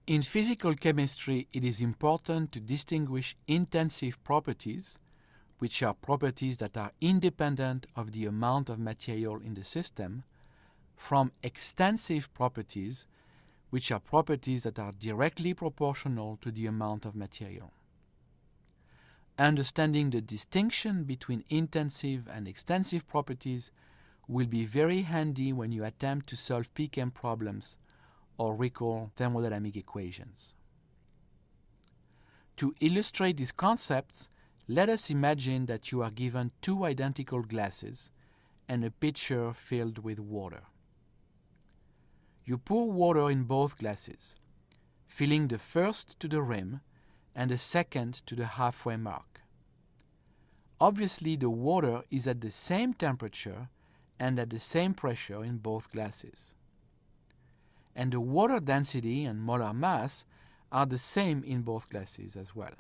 In physical chemistry, it is important to distinguish intensive properties, which are properties that are independent of the amount of material in the system, from extensive properties, which are properties that are directly proportional to the amount of material. Understanding the distinction between intensive and extensive properties will be very handy when you attempt to solve PChem problems or recall thermodynamic equations. To illustrate these concepts, let us imagine that you are given two identical glasses and a pitcher filled with water. You pour water in both glasses, filling the first to the rim and the second to the halfway mark. Obviously, the water is at the same temperature and at the same pressure in both glasses. And the water density and molar mass are the same in both glasses as well.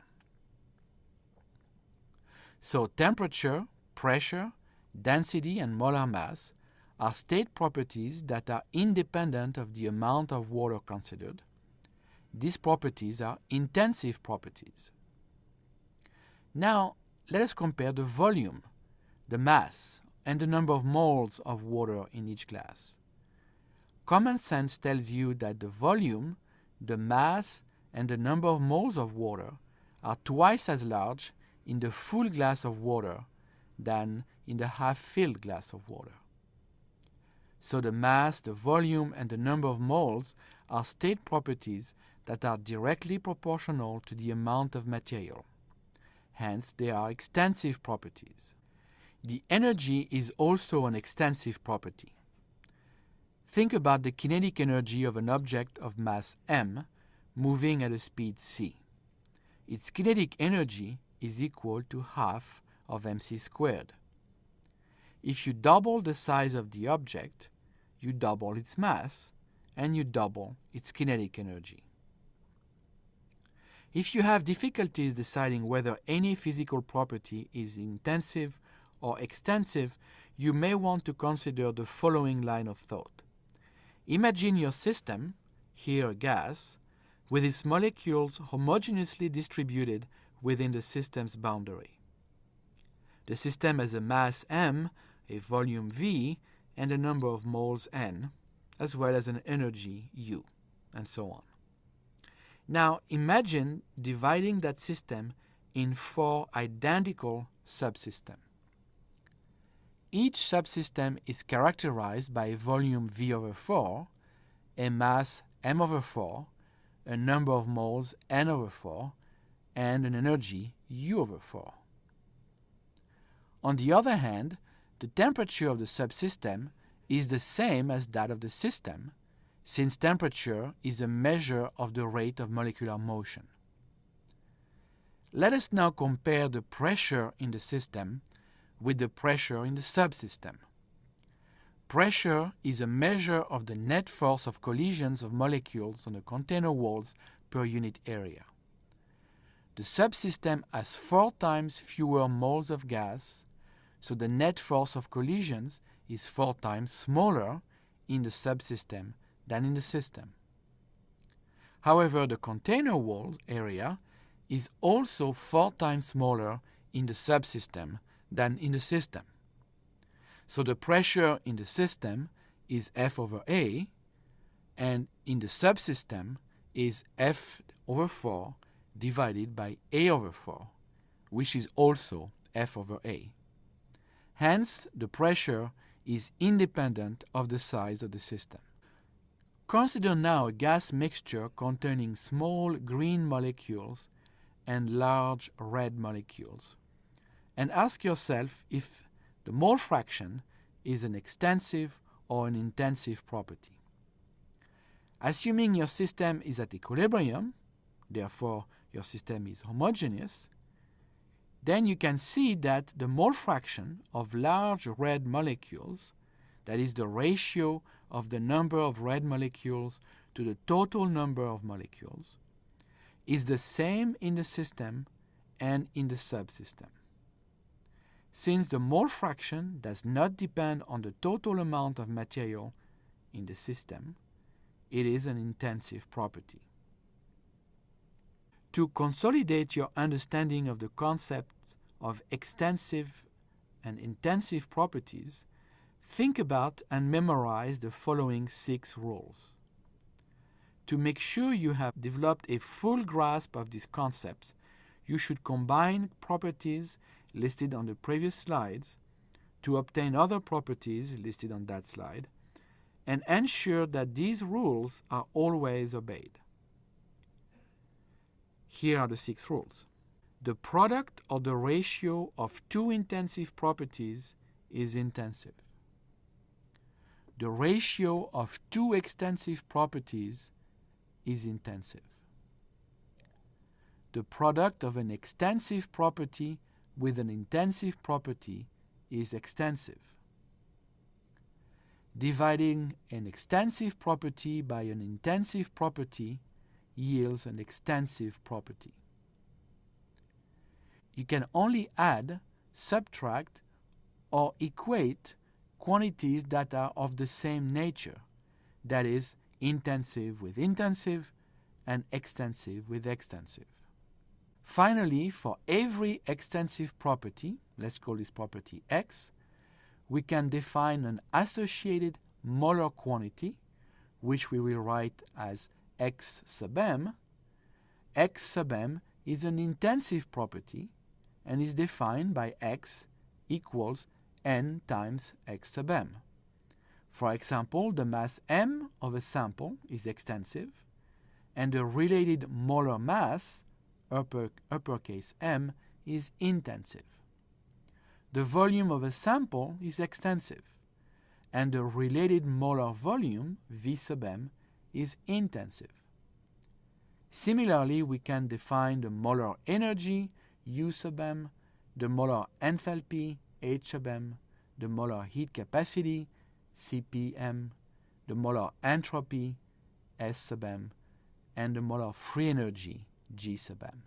So temperature, pressure, density, and molar mass are state properties that are independent of the amount of water considered. These properties are intensive properties. Now, let us compare the volume, the mass, and the number of moles of water in each glass. Common sense tells you that the volume, the mass, and the number of moles of water are twice as large in the full glass of water than in the half-filled glass of water. So the mass, the volume, and the number of moles are state properties that are directly proportional to the amount of material. Hence, they are extensive properties. The energy is also an extensive property. Think about the kinetic energy of an object of mass m moving at a speed c. Its kinetic energy is equal to half of mc squared. If you double the size of the object, you double its mass and you double its kinetic energy. If you have difficulties deciding whether any physical property is intensive or extensive, you may want to consider the following line of thought. Imagine your system, here a gas, with its molecules homogeneously distributed within the system's boundary. The system has a mass m, a volume v, and a number of moles n, as well as an energy u, and so on. Now imagine dividing that system in 4 identical subsystems. Each subsystem is characterized by a volume v over 4, a mass m over 4, a number of moles n over 4, and an energy u over 4. On the other hand, the temperature of the subsystem is the same as that of the system, since temperature is a measure of the rate of molecular motion. Let us now compare the pressure in the system with the pressure in the subsystem. Pressure is a measure of the net force of collisions of molecules on the container walls per unit area. The subsystem has 4 times fewer moles of gas, so the net force of collisions is 4 times smaller in the subsystem than in the system. However, the container wall area is also 4 times smaller in the subsystem than in the system. So the pressure in the system is F over A, and in the subsystem is F over 4 divided by A over 4, which is also F over A. Hence, the pressure is independent of the size of the system. Consider now a gas mixture containing small green molecules and large red molecules, and ask yourself if the mole fraction is an extensive or an intensive property. Assuming your system is at equilibrium, therefore your system is homogeneous, then you can see that the mole fraction of large red molecules, that is the ratio of the number of red molecules to the total number of molecules, is the same in the system and in the subsystem. Since the mole fraction does not depend on the total amount of material in the system, it is an intensive property. To consolidate your understanding of the concept of extensive and intensive properties, think about and memorize the following 6 rules. To make sure you have developed a full grasp of these concepts, you should combine properties listed on the previous slides to obtain other properties listed on that slide, and ensure that these rules are always obeyed. Here are the 6 rules. The product or the ratio of 2 intensive properties is intensive. The ratio of 2 extensive properties is intensive. The product of an extensive property with an intensive property is extensive. Dividing an extensive property by an intensive property yields an extensive property. You can only add, subtract, or equate quantities that are of the same nature, that is, intensive with intensive and extensive with extensive. Finally, for every extensive property, let's call this property X, we can define an associated molar quantity, which we will write as X sub m. X sub m is an intensive property and is defined by X equals n times X sub m. For example, the mass m of a sample is extensive, and the related molar mass, uppercase M, is intensive. The volume of a sample is extensive, and the related molar volume, V sub m, is intensive. Similarly, we can define the molar energy, U sub m, the molar enthalpy, H sub m, the molar heat capacity, Cpm, the molar entropy, S sub m, and the molar free energy, G sub m.